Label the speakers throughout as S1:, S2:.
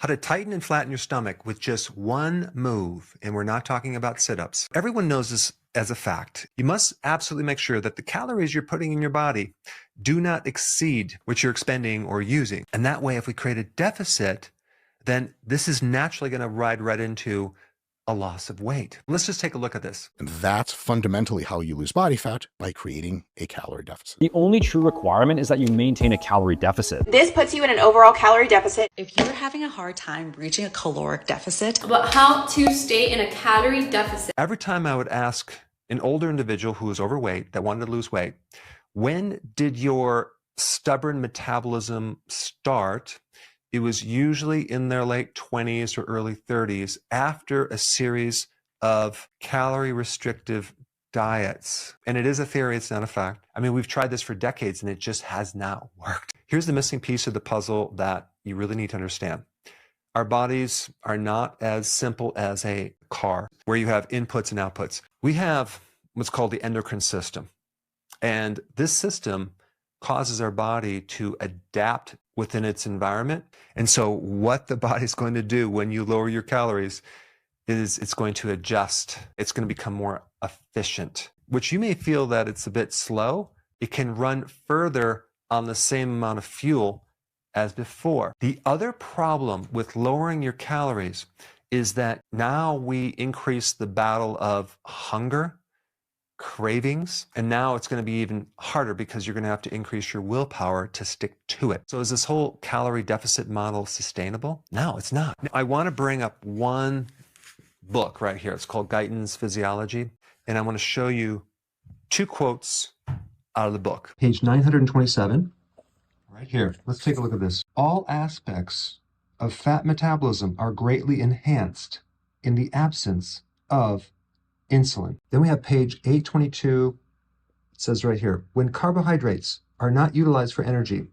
S1: how to tighten and flatten your stomach with just one move. And we're not talking about sit-ups. Everyone knows this as a fact. You must absolutely make sure that the calories you're putting in your body do not exceed what you're expending or using. And that way, if we create a deficit, then this is naturally going to ride right into a loss of weight. Let's just take a look at this.
S2: And that's fundamentally how you lose body fat, by creating a calorie deficit.
S3: The only true requirement is that you maintain a calorie deficit.
S4: This puts you in an overall calorie deficit.
S5: If you're having a hard time reaching a caloric deficit,
S6: about how to stay in a calorie deficit.
S1: Every time I would ask an older individual who was overweight that wanted to lose weight, when did your stubborn metabolism start? It was usually in their late 20s or early 30s after a series of calorie restrictive diets. And it is a theory, it's not a fact. I mean, we've tried this for decades and it just has not worked. Here's the missing piece of the puzzle that you really need to understand. Our bodies are not as simple as a car where you have inputs and outputs. We have what's called the endocrine system. And this system causes our body to adapt within its environment. And so what the body's going to do when you lower your calories is it's going to adjust. It's going to become more efficient, which you may feel that it's a bit slow. It can run further on the same amount of fuel as before. The other problem with lowering your calories is that now we increase the battle of hunger, cravings, and now it's going to be even harder because you're going to have to increase your willpower to stick to it. So is this whole calorie deficit model sustainable? No, it's not. I want to bring up one book right here. It's called Guyton's Physiology, and I want to show you two quotes out of the book. Page 927, right here. Let's take a look at this. All aspects of fat metabolism are greatly enhanced in the absence of insulin. Then we have page 822. It says right here, when carbohydrates are not utilized for energy,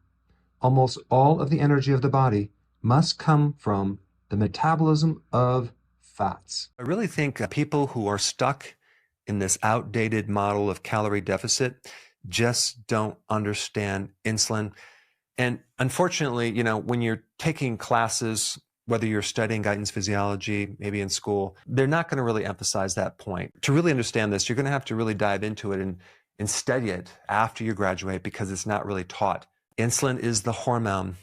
S1: almost all of the energy of the body must come from the metabolism of fats. I really think people who are stuck in this outdated model of calorie deficit just don't understand insulin. And unfortunately, you know, when you're taking classes, whether you're studying Guyton's Physiology, maybe in school, they're not going to really emphasize that point. To really understand this, you're going to have to really dive into it and study it after you graduate because it's not really taught. Insulin is the hormone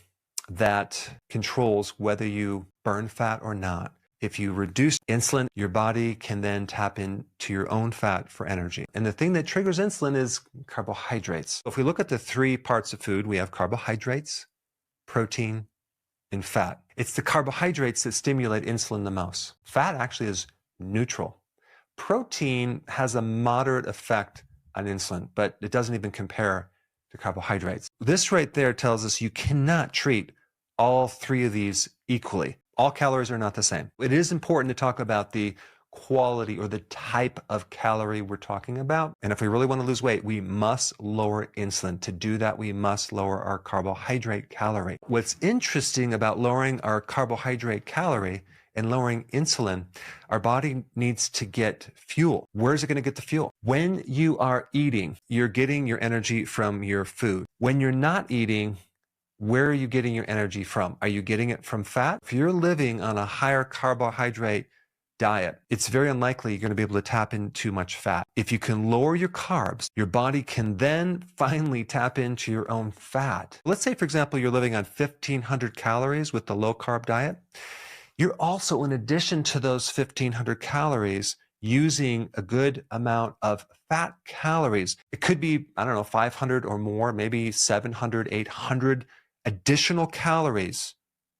S1: that controls whether you burn fat or not. If you reduce insulin, your body can then tap into your own fat for energy. And the thing that triggers insulin is carbohydrates. If we look at the three parts of food, we have carbohydrates, protein, and fat. It's the carbohydrates that stimulate insulin the most. Fat actually is neutral. Protein has a moderate effect on insulin, but it doesn't even compare to carbohydrates. This right there tells us you cannot treat all three of these equally. All calories are not the same. It is important to talk about the quality or the type of calorie we're talking about. And if we really want to lose weight, we must lower insulin. To do that, we must lower our carbohydrate calorie. What's interesting about lowering our carbohydrate calorie and lowering insulin, our body needs to get fuel. Where is it going to get the fuel? When you are eating, you're getting your energy from your food. When you're not eating, where are you getting your energy from? Are you getting it from fat? If you're living on a higher carbohydrate diet, it's very unlikely you're going to be able to tap into much fat. If you can lower your carbs, your body can then finally tap into your own fat. Let's say, for example, you're living on 1,500 calories with the low carb diet. You're also, in addition to those 1,500 calories, using a good amount of fat calories. It could be, I don't know, 500 or more, maybe 700, 800 additional calories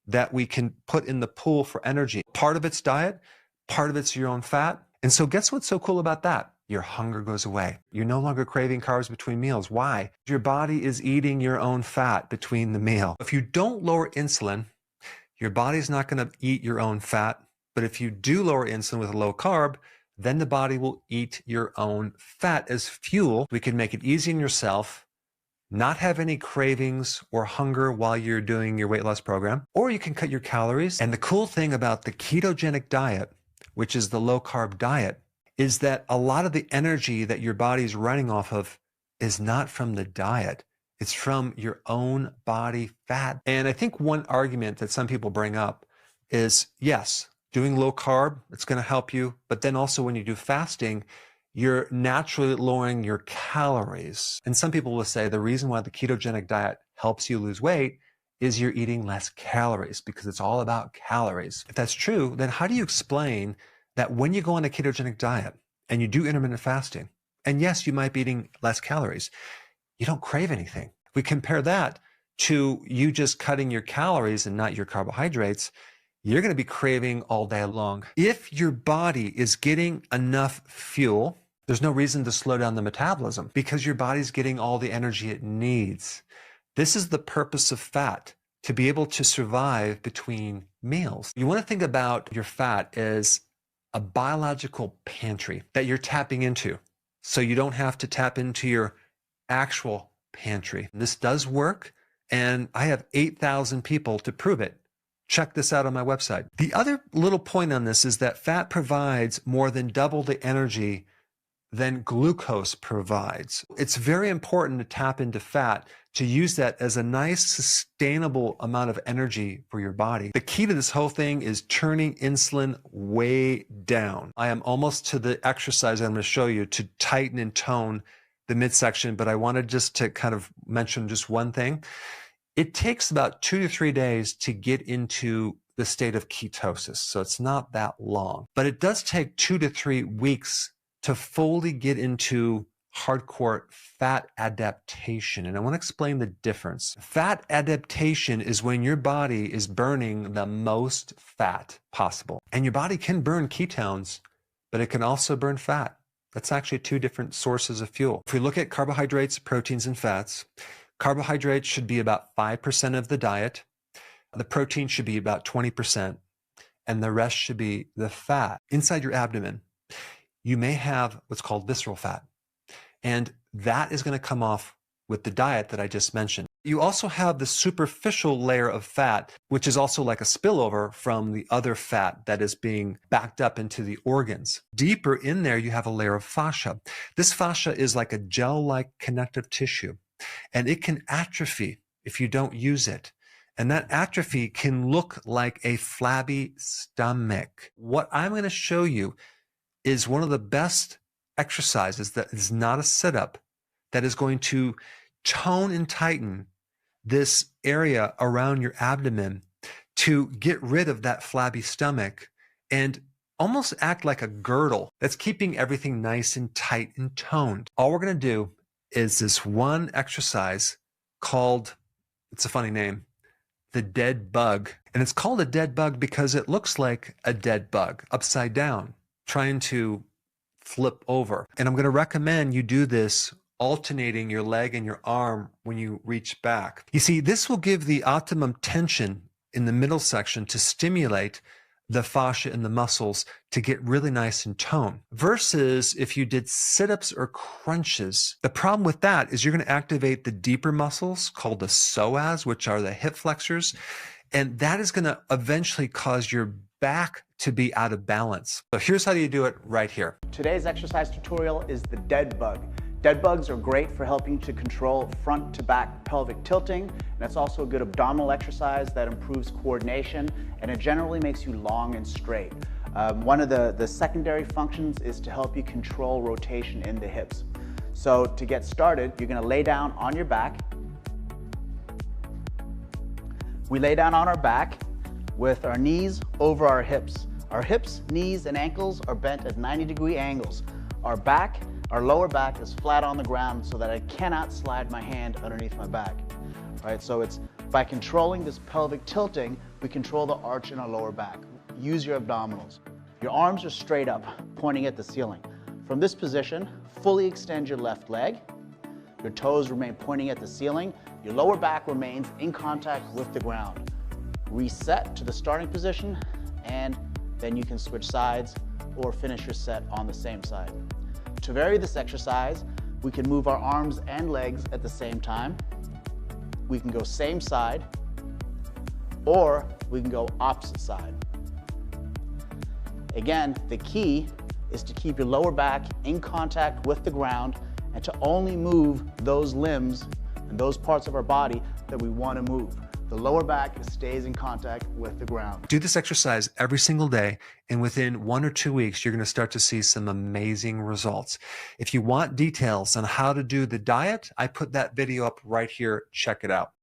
S1: that we can put in the pool for energy. Part of it's diet, part of it's your own fat. And so guess what's so cool about that? Your hunger goes away. You're no longer craving carbs between meals. Why? Your body is eating your own fat between the meal. If you don't lower insulin, your body's not going to eat your own fat. But if you do lower insulin with a low carb, then the body will eat your own fat as fuel. We can make it easy on yourself, not have any cravings or hunger while you're doing your weight loss program, or you can cut your calories. And the cool thing about the ketogenic diet, which is the low carb diet, is that a lot of the energy that your body's running off of is not from the diet. It's from your own body fat. And I think one argument that some people bring up is, yes, doing low carb, it's going to help you. But then also when you do fasting, you're naturally lowering your calories. And some people will say the reason why the ketogenic diet helps you lose weight is you're eating less calories because it's all about calories. If that's true, then how do you explain that when you go on a ketogenic diet and you do intermittent fasting, and yes, you might be eating less calories, you don't crave anything? If we compare that to you just cutting your calories and not your carbohydrates, you're going to be craving all day long. If your body is getting enough fuel, there's no reason to slow down the metabolism because your body's getting all the energy it needs. This is the purpose of fat, to be able to survive between meals. You want to think about your fat as a biological pantry that you're tapping into, so you don't have to tap into your actual pantry. This does work, and I have 8,000 people to prove it. Check this out on my website. The other little point on this is that fat provides more than double the energy than glucose provides. It's very important to tap into fat, to use that as a nice sustainable amount of energy for your body. The key to this whole thing is turning insulin way down. I am almost to the exercise I'm going to show you to tighten and tone the midsection, but I wanted just to kind of mention just one thing. It takes about 2 to 3 days to get into the state of ketosis, so it's not that long. But it does take 2 to 3 weeks to fully get into hardcore fat adaptation. And I want to explain the difference. Fat adaptation is when your body is burning the most fat possible. And your body can burn ketones, but it can also burn fat. That's actually 2 different sources of fuel. If we look at carbohydrates, proteins, and fats, carbohydrates should be about 5% of the diet. The protein should be about 20%, and the rest should be the fat. Inside your abdomen, you may have what's called visceral fat, and that is going to come off with the diet that I just mentioned. You also have the superficial layer of fat, which is also like a spillover from the other fat that is being backed up into the organs. Deeper in there, you have a layer of fascia. This fascia is like a gel-like connective tissue, and it can atrophy if you don't use it. And that atrophy can look like a flabby stomach. What I'm going to show you is one of the best exercises that is not a sit-up, that is going to tone and tighten this area around your abdomen to get rid of that flabby stomach and almost act like a girdle that's keeping everything nice and tight and toned. All we're going to do is this one exercise called, it's a funny name, the dead bug. And it's called a dead bug because it looks like a dead bug upside down, trying to flip over. And I'm going to recommend you do this alternating your leg and your arm when you reach back. You see, this will give the optimum tension in the middle section to stimulate the fascia and the muscles to get really nice and toned. Versus if you did sit-ups or crunches, the problem with that is you're going to activate the deeper muscles called the psoas, which are the hip flexors, and that is going to eventually cause your back to be out of balance. So here's how you do it right here.
S7: Today's exercise tutorial is the dead bug. Dead bugs are great for helping to control front to back pelvic tilting, and it's also a good abdominal exercise that improves coordination, and it generally makes you long and straight. One of the secondary functions is to help you control rotation in the hips. So to get started, you're going to lay down on your back. We lay down on our back with our knees over our hips. Our hips, knees, and ankles are bent at 90-degree angles. Our lower back is flat on the ground so that I cannot slide my hand underneath my back. All right, so it's by controlling this pelvic tilting, we control the arch in our lower back. Use your abdominals. Your arms are straight up, pointing at the ceiling. From this position, fully extend your left leg. Your toes remain pointing at the ceiling. Your lower back remains in contact with the ground. Reset to the starting position, and then you can switch sides or finish your set on the same side. To vary this exercise, we can move our arms and legs at the same time. We can go same side, or we can go opposite side. Again, the key is to keep your lower back in contact with the ground and to only move those limbs and those parts of our body that we want to move. The lower back stays in contact with the ground.
S1: Do this exercise every single day, and within 1 or 2 weeks, you're going to start to see some amazing results. If you want details on how to do the diet, I put that video up right here. Check it out.